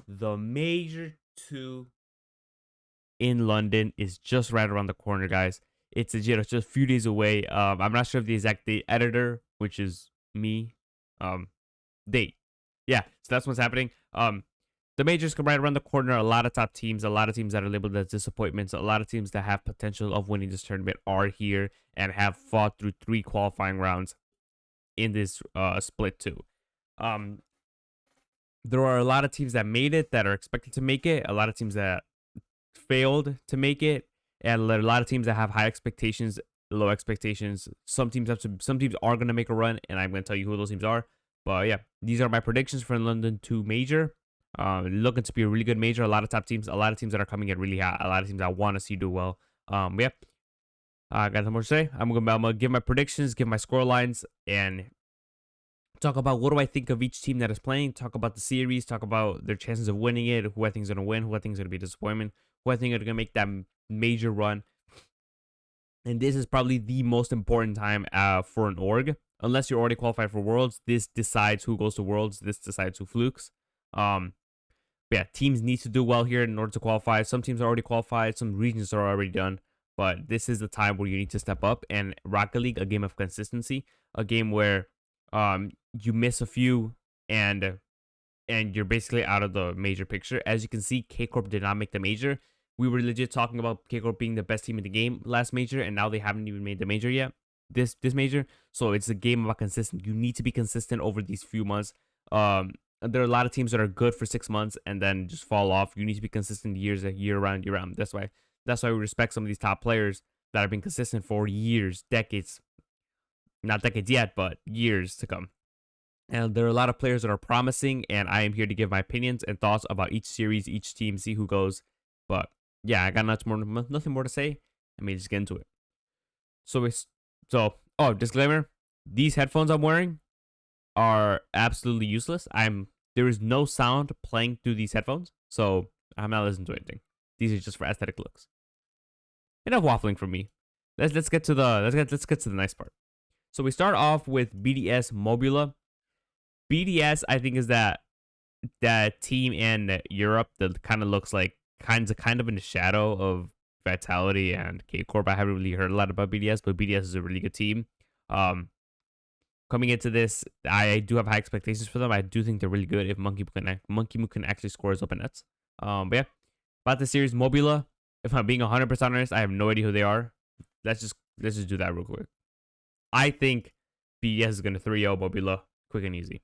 The Major 2 in London is just right around the corner, guys. It's legit. It's just a few days away. I'm not sure of the exact date. Editor, which is me, um, date. Yeah, so that's what's happening. The majors come right around the corner. A lot of top teams, a lot of teams that are labeled as disappointments, a lot of teams that have potential of winning this tournament are here and have fought through 3 qualifying rounds in this split two. Um, there are a lot of teams that made it, that are expected to make it, a lot of teams that failed to make it, and a lot of teams that have high expectations, low expectations. Some teams are gonna make a run, and I'm gonna tell you who those teams are. But yeah, these are my predictions for London 2 major. Looking to be a really good major. A lot of top teams, a lot of teams that are coming in really hot. A lot of teams I want to see do well. Yeah, I got nothing more to say. I'm gonna give my predictions, give my score lines, and talk about what do I think of each team that is playing, talk about the series, talk about their chances of winning it, who I think is going to win, who I think is going to be a disappointment, who I think are going to make that major run. And this is probably the most important time for an org. Unless you're already qualified for Worlds, this decides who goes to Worlds. This decides who flukes. But yeah, teams need to do well here in order to qualify. Some teams are already qualified. Some regions are already done. But this is the time where you need to step up. And Rocket League, a game of consistency, a game where you miss a few and you're basically out of the major picture. As you can see, K Corp did not make the major. We were legit talking about K Corp being the best team in the game last major, and now they haven't even made the major yet. This major, so it's a game about consistent. You need to be consistent over these few months. There are a lot of teams that are good for 6 months and then just fall off. You need to be consistent year round, year round. That's why we respect some of these top players that have been consistent for years, decades. Not decades yet, but years to come. And there are a lot of players that are promising, and I am here to give my opinions and thoughts about each series, each team, see who goes. But yeah, I got nothing more to say. I mean, just get into it. So disclaimer: these headphones I'm wearing are absolutely useless. There is no sound playing through these headphones, so I'm not listening to anything. These are just for aesthetic looks. Enough waffling from me. Let's get to the nice part. So we start off with BDS Mobula. BDS, I think, is that team in Europe that kind of looks like kind of in the shadow of Vitality and K Corp. I haven't really heard a lot about BDS, but BDS is a really good team. Um, Coming into this, I do have high expectations for them. I do think they're really good if Monkey Moo can actually score his open nets. But yeah, about the series Mobula. If I'm being 100% honest, I have no idea who they are. Let's just do that real quick. I think BDS is gonna 3-0 Mobula quick and easy.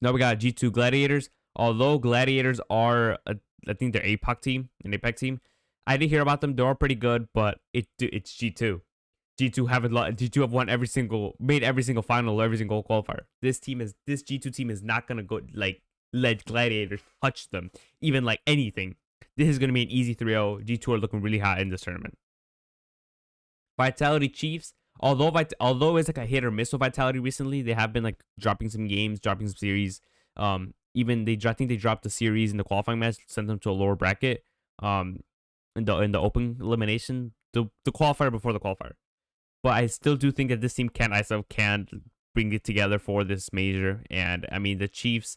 Now we got G2 Gladiators. Although Gladiators are, I think they're APAC team, an APAC team. I did hear about them. They're all pretty good, but it's G2. G2 have made every single final, every single qualifier. This G2 team is not gonna go like let Gladiators touch them, even like anything. This is gonna be an easy 3-0. G2 are looking really hot in this tournament. Vitality Chiefs. Although it's like a hit or miss with Vitality recently, they have been like dropping some games, dropping some series. I think they dropped the series in the qualifying match, sent them to a lower bracket. In the open elimination, the qualifier before the qualifier. But I still do think that this team can bring it together for this major. And I mean, the Chiefs,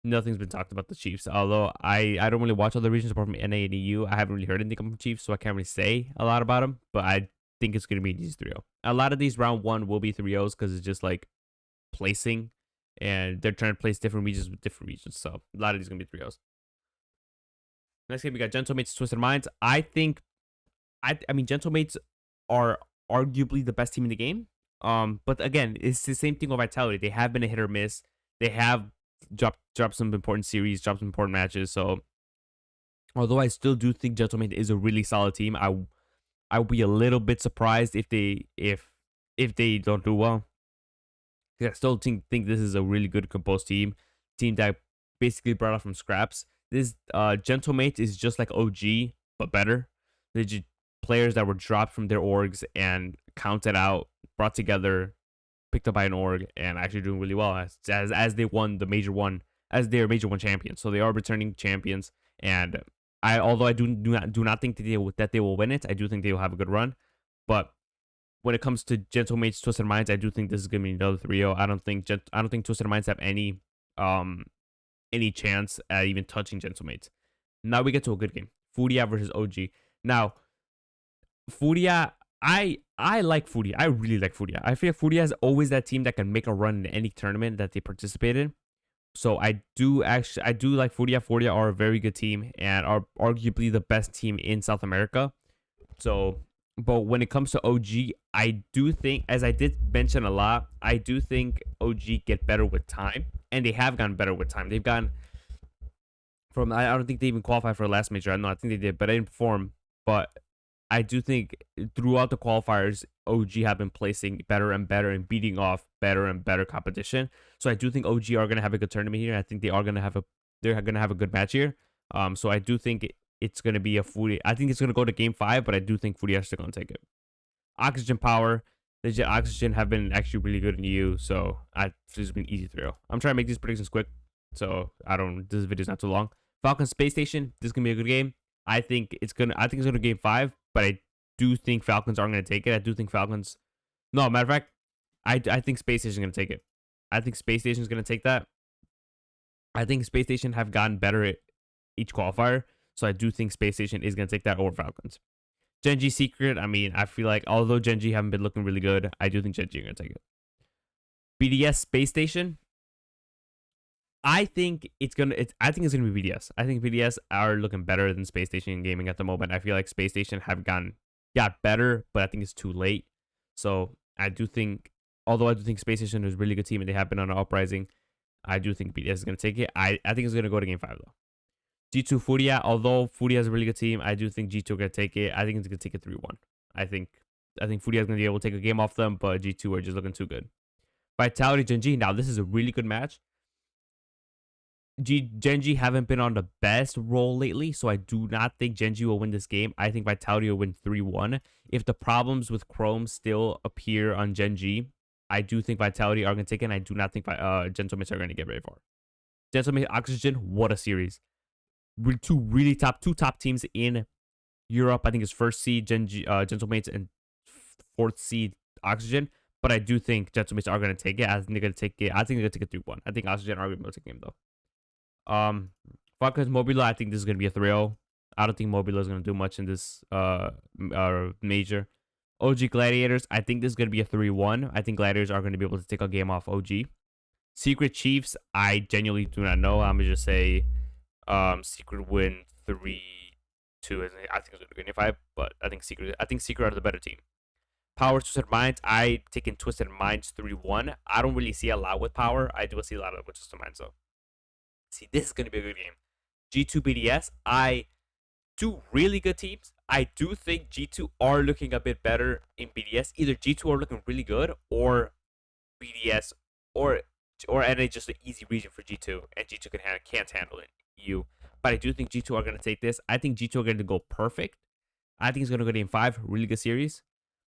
nothing's been talked about the Chiefs. Although I don't really watch other regions apart from NA and EU. I haven't really heard anything from Chiefs, so I can't really say a lot about them. But I think it's going to be these 3-0. A lot of these round one will be 3-0s because it's just like placing, and they're trying to place different regions with different regions. So a lot of these are going to be 3-0s. Next game, we got Gentlemates Twisted Minds. I mean, Gentlemates are arguably the best team in the game. But again, it's the same thing with Vitality. They have been a hit or miss. They have dropped some important series, dropped some important matches. So although I still do think Gentleman is a really solid team, I would be a little bit surprised if they don't do well. I still think this is a really good composed team that basically brought up from scraps. This Gentlemate is just like OG but better. They're just players that were dropped from their orgs and counted out, brought together, picked up by an org, and actually doing really well as they won the major one, as their major one champions. So they are returning champions, and although I do not think that they will win it, I do think they will have a good run. But when it comes to Gentlemates Twisted Minds, I do think this is gonna be another 3-0. I don't think Twisted Minds have any any chance at even touching Gentlemates. Now we get to a good game. Furia versus OG. Now, Furia, I like Furia. I really like Furia. I feel like Furia is always that team that can make a run in any tournament that they participate in. So I do like Furia. Furia are a very good team and are arguably the best team in South America. So, but when it comes to OG, I do think, as I did mention a lot, I do think OG get better with time, and they have gotten better with time. They've gotten from I don't think they even qualified for the last major. I know I think they did, but I didn't perform. But I do think throughout the qualifiers, OG have been placing better and better and beating off better and better competition. So I do think OG are gonna have a good tournament here. I think they're gonna have a good match here. So I do think it's gonna be a Furia. I think it's gonna go to game 5, but I do think Furia is still gonna take it. Oxygen Power. The Oxygen have been actually really good in EU, so this has been easy through. I'm trying to make these predictions quick, so this video's not too long. Falcon Space Station. This is gonna be a good game. I think it's gonna game 5, but I do think Falcons aren't gonna take it. I do think Falcons. No, matter of fact, I think Space Station is gonna take it. I think Space Station is gonna take that. I think Space Station have gotten better at each qualifier, so I do think Space Station is gonna take that over Falcons. Gen.G Secret. I mean, I feel like although Gen.G haven't been looking really good, I do think Gen.G are gonna take it. BDS Space Station. I think it's gonna be BDS. I think BDS are looking better than Space Station in gaming at the moment. I feel like Space Station got better, but I think it's too late. So I do think, although I do think Space Station is a really good team and they have been on an uprising, I do think BDS is gonna take it. I think it's gonna go to game 5 though. G2 Furia, although Furia is a really good team, I do think G2 are gonna take it. I think it's gonna take it 3-1. I think Furia is gonna be able to take a game off them, but G2 are just looking too good. Vitality Gen.G. Now this is a really good match. Gen.G haven't been on the best roll lately, so I do not think Gen.G will win this game. I think Vitality will win 3-1. If the problems with Chrome still appear on Gen.G, I do think Vitality are going to take it, and I do not think Gentlemates are going to get very far. Gentlemates Oxygen, what a series. Two top teams in Europe. I think it's first seed Gentlemates and fourth seed Oxygen. But I do think Gentlemates are going to take it. I think they're going to take it. I think they're going to take it 3-1. I think Oxygen are going to take the game though. Falcons Mobila, I think this is gonna be a 3-0. I don't think Mobila is gonna do much in this major. OG Gladiators, I think this is gonna be a 3-1. I think Gladiators are gonna be able to take a game off OG. Secret Chiefs, I genuinely do not know. I'm gonna just say Secret win 3-2. I think it's gonna be game 5, but I think Secret are the better team. Power Twisted Minds, I taken Twisted Minds 3-1. I don't really see a lot with Power. I do see a lot with Twisted Minds though. See, this is going to be a good game. G2 BDS, two really good teams. I do think G2 are looking a bit better in BDS. Either G2 are looking really good, or BDS, or NA just an easy region for G2, and G2 can't handle it. But I do think G2 are going to take this. I think G2 are going to go perfect. I think it's going to go game 5. Really good series.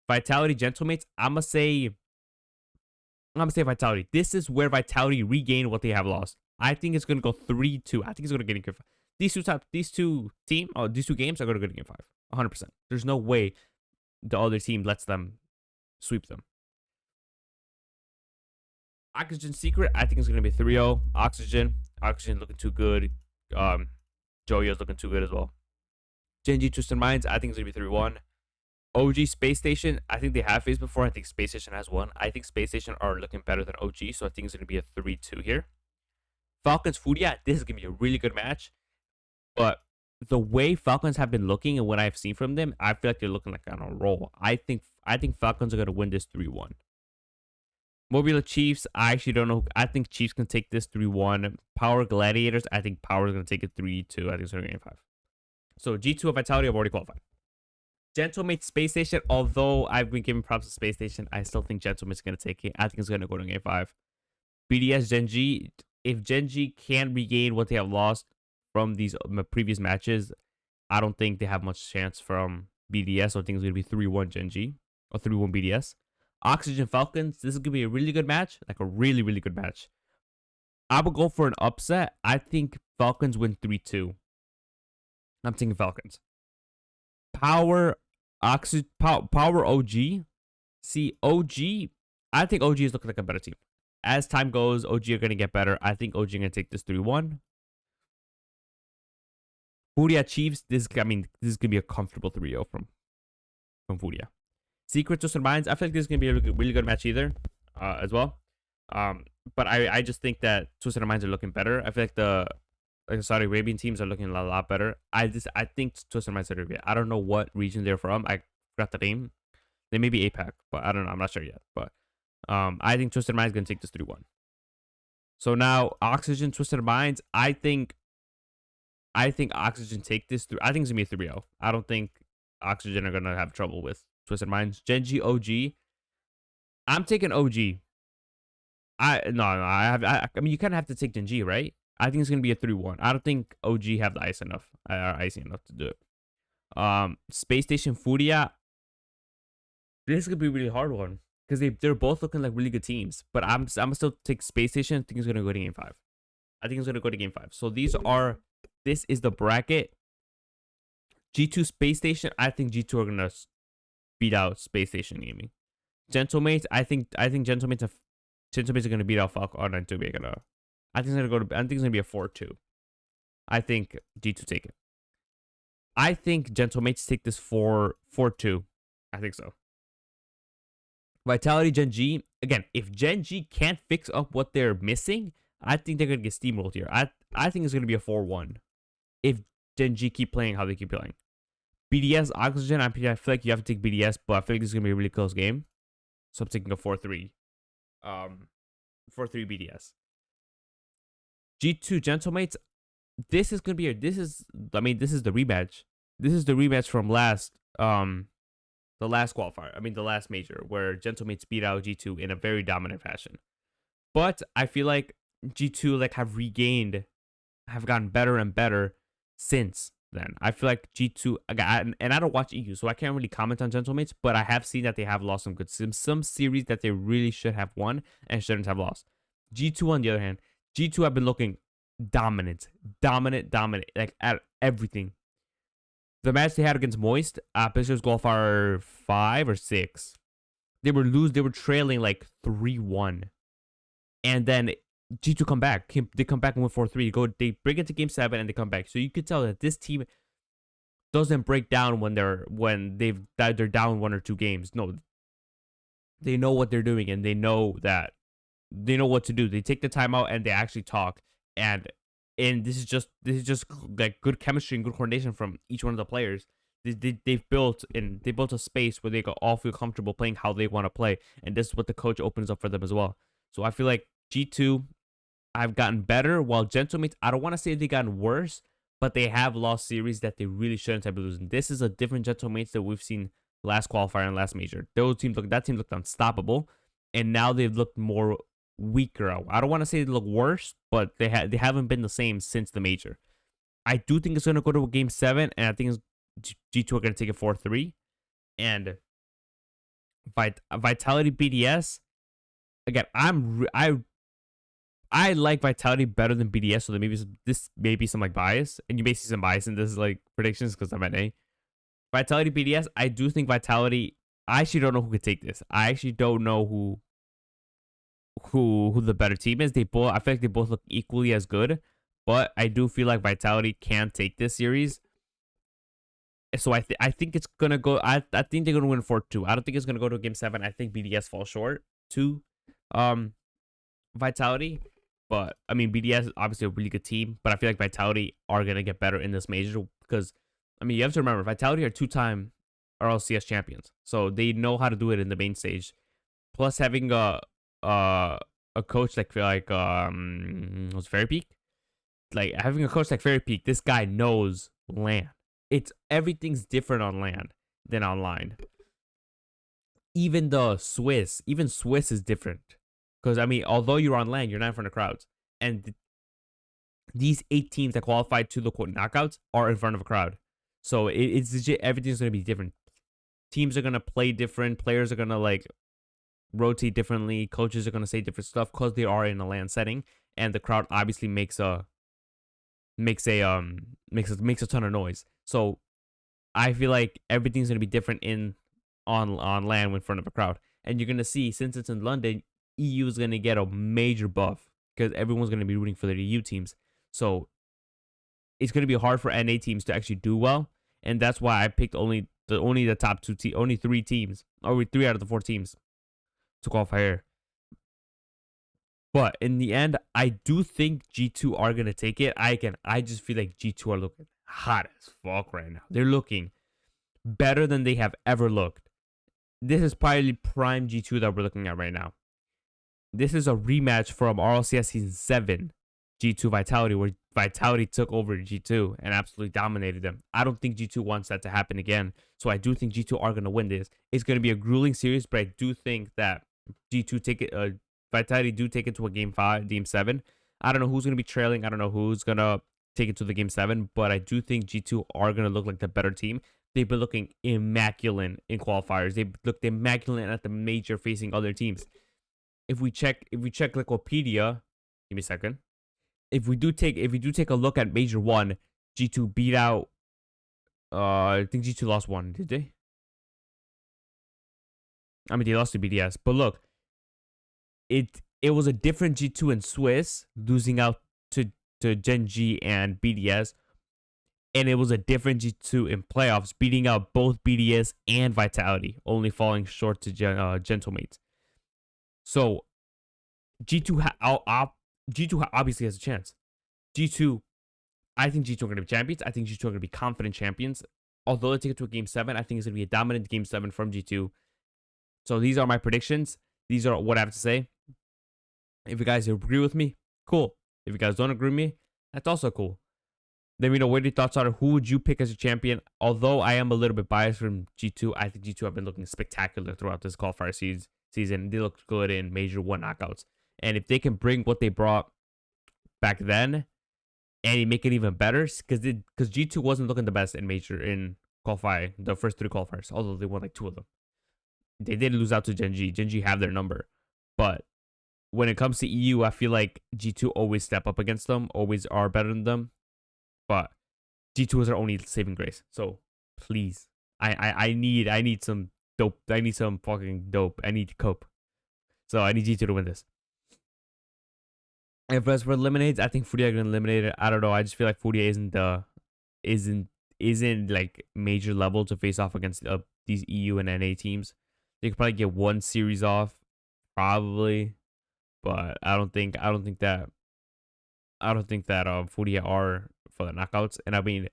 Vitality Gentlemates, I'm gonna say Vitality. This is where Vitality regain what they have lost. I think it's gonna go 3-2. I think it's gonna get in game 5. These two games are gonna go to game 5. 100%. There's no way the other team lets them sweep them. Oxygen Secret, I think it's gonna be 3-0. Oxygen looking too good. Joyo's looking too good as well. Gen.G Twisted Minds, I think it's gonna be 3-1. OG Space Station, I think they have faced before. I think Space Station has won. I think Space Station are looking better than OG, so I think it's gonna be a 3-2 here. Falcons Furia, this is gonna be a really good match, but the way Falcons have been looking and what I've seen from them, I feel like they're looking like on a roll. I think Falcons are gonna win this 3-1. Mobila Chiefs, I actually don't know. I think Chiefs can take this 3-1. Power Gladiators, I think Power is gonna take it 3-2. I think it's gonna game 5. So G2 of Vitality have already qualified. Gentlemates Space Station, although I've been giving props to Space Station, I still think Gentlemates is gonna take it. I think it's gonna go to game 5. BDS Gen.G. If Gen.G can regain what they have lost from these previous matches, I don't think they have much chance from BDS. So I think it's going to be 3-1 Gen.G or 3-1 BDS. Oxygen Falcons, this is going to be a really good match, like a really, really good match. I would go for an upset. I think Falcons win 3-2. I'm thinking Falcons. Power OG. See, OG, I think OG is looking like a better team. as time goes, OG are gonna get better. I think OG are gonna take this 3-1. Furia Chiefs. This is gonna be a comfortable 3-0 from Furia. Secret Twisted Minds. I feel like this is gonna be a really good match either, as well. But I just think that Twisted Minds are looking better. I feel like the Saudi Arabian teams are looking a lot better. I think Twisted Minds are Arabia. I don't know what region they're from. I forgot the name. They may be APAC, but I don't know. I'm not sure yet. But I think Twisted Minds gonna take this 3-1. So now Oxygen, Twisted Minds. I think Oxygen take this through. I think it's gonna be a 3-0. I don't think Oxygen are gonna have trouble with Twisted Minds. Gen.G, OG. I'm taking OG. I mean, you kind of have to take Gen.G, right? I think it's gonna be a 3-1. I don't think OG have the ice enough, icy enough to do it. Space Station Furia. This is gonna be a really hard one because they're both looking like really good teams. But I'm gonna still take Space Station. I think it's gonna go to Game 5. I think it's gonna go to Game 5. So this is the bracket. G2 Space Station. I think G2 are gonna beat out Space Station Gaming. Gentlemates. I think Gentlemates are gonna beat out Falcon and Toby. I think it's gonna be a 4-2. I think G2 take it. I think Gentlemates take this 4-2. I think so. Vitality Gen.G. Again, if Gen.G can't fix up what they're missing, I think they're gonna get steamrolled here. I think it's gonna be a 4-1 if Gen.G keep playing how they keep playing. BDS Oxygen. I feel like you have to take BDS, but I feel like this is gonna be a really close game. So I'm taking a 4-3. 4-3 BDS. G2 Gentlemates. This is gonna be this is the rematch. This is the rematch from the last qualifier. I mean the last major where Gentlemates beat out G2 in a very dominant fashion. But I feel like G2 have gotten better and better since then. I feel like G2 and I don't watch EU, so I can't really comment on Gentlemates, but I have seen that they have lost some series that they really should have won and shouldn't have lost. G2 on the other hand, G2 have been looking dominant, like at everything. The match they had against Moist, Pictures Qualifier 5 or 6, they were trailing like 3-1, and then G2 come back. They come back and win 4-3. They bring it to Game 7 and they come back. So you could tell that this team doesn't break down when they're down 1 or 2 games. No, they know what they're doing and they know what to do. They take the time out and they actually talk. And this is just like good chemistry and good coordination from each one of the players. They've built a space where they all feel comfortable playing how they want to play, and this is what the coach opens up for them as well. So I feel like G2 have gotten better, while Gentlemates, I don't want to say they've gotten worse, but they have lost series that they really shouldn't have been losing. This is a different Gentlemates that we've seen last qualifier and last major. That team looked unstoppable, and now they've looked more weaker. I don't want to say they look worse, but they haven't been the same since the major. I do think it's gonna go to a Game 7, and I think G2 are gonna take it 4-3, and Vitality BDS. Again, I like Vitality better than BDS, so this may be some like bias, and you may see some bias in this like predictions because I'm at A. Vitality BDS, I do think Vitality. I actually don't know who could take this. I actually don't know who the better team is. I feel like they both look equally as good, but I do feel like Vitality can take this series. So I think it's gonna go. I think they're gonna win 4-2. I don't think it's gonna go to Game 7. I think BDS falls short to Vitality. But I mean, BDS is obviously a really good team, but I feel like Vitality are gonna get better in this major because I mean you have to remember Vitality are 2-time RLCS champions, so they know how to do it in the main stage. Plus having a coach like was Fairy Peak, like having a coach like Fairy Peak, this guy knows LAN. Everything's different on LAN than online. Even Swiss is different. Because, I mean, although you're on LAN, you're not in front of crowds. And these 8 teams that qualified to the quote knockouts are in front of a crowd. So it's legit, everything's going to be different. Teams are going to play different. Players are going to, like, rotate differently. Coaches are going to say different stuff because they are in a LAN setting. And the crowd obviously makes a ton of noise. So I feel like everything's going to be different on LAN in front of a crowd. And you're going to see, since it's in London, EU is going to get a major buff because everyone's going to be rooting for their EU teams. So it's going to be hard for NA teams to actually do well, and that's why I picked only the top only 3 teams, or 3 out of the 4 teams to qualify here. But in the end, I do think G2 are going to take it. I just feel like G2 are looking hot as fuck right now. They're looking better than they have ever looked. This is probably prime G2 that we're looking at right now. This is a rematch from RLCS Season 7, G2 Vitality, where Vitality took over G2 and absolutely dominated them. I don't think G2 wants that to happen again. So I do think G2 are going to win this. It's going to be a grueling series, but I do think that G2 take it, Vitality do take it to a game 7. I don't know who's going to be trailing. I don't know who's going to take it to the game 7, but I do think G2 are going to look like the better team. They've been looking immaculate in qualifiers. They've looked immaculate at the major facing other teams. If we check Wikipedia, give me a second. If we do take a look at Major 1, G2 beat out I think G2 lost 1, did they? I mean, they lost to BDS, but look, it was a different G2 in Swiss, losing out to Gen G and BDS, and it was a different G2 in playoffs, beating out both BDS and Vitality, only falling short to Gentlemates. So G2 obviously has a chance. I think G2 are going to be champions. I think G2 are going to be confident champions. Although they take it to a game 7, I think it's going to be a dominant game 7 from G2. So these are my predictions. These are what I have to say. If you guys agree with me, cool. If you guys don't agree with me, that's also cool. Let me know what your thoughts are. Who would you pick as a champion? Although I am a little bit biased from G2, I think G2 have been looking spectacular throughout this qualifier season. They looked good in Major 1 knockouts. And if they can bring what they brought back then and make it even better, because G2 wasn't looking the best in Major in qualify, the first 3 qualifiers, although they won like 2 of them. They did lose out to Gen G. Gen G have their number. But when it comes to EU, I feel like G2 always step up against them, always are better than them. But G2 is our only saving grace. So please, I need some dope. I need some fucking dope. I need to cope. So I need G2 to win this. If as for eliminates, I think Furia are gonna eliminate it. I don't know. I just feel like Furia isn't like major level to face off against these EU and NA teams. They could probably get 1 series off, probably, but I don't think that Furia are for the knockouts. And I mean,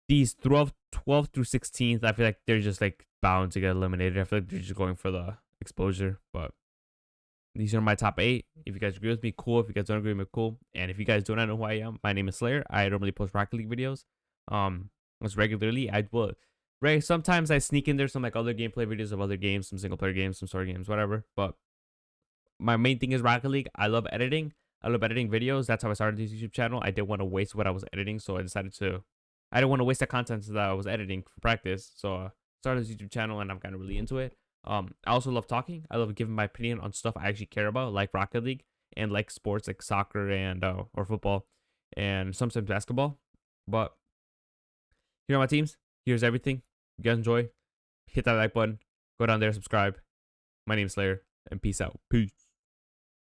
these 12 through 16th, I feel like they're just like bound to get eliminated. I feel like they're just going for the exposure. But these are my top 8. If you guys agree with me, cool. If you guys don't agree with me, cool. And if you guys don't know who I am, my name is Slayer. I don't really post Rocket League videos as regularly. Sometimes I sneak in there some like other gameplay videos of other games, some single player games, some story games, whatever. But my main thing is Rocket League. I love editing. I love editing videos. That's how I started this YouTube channel. I didn't want to waste what I was editing, so I didn't want to waste the content that I was editing for practice. So I started this YouTube channel, and I'm kind of really into it. I also love talking. I love giving my opinion on stuff I actually care about, like Rocket League and like sports, like soccer and or football, and sometimes basketball. But here are my teams. Here's everything. If you guys enjoy, hit that like button. Go down there, subscribe. My name is Slayer, and peace out. Peace.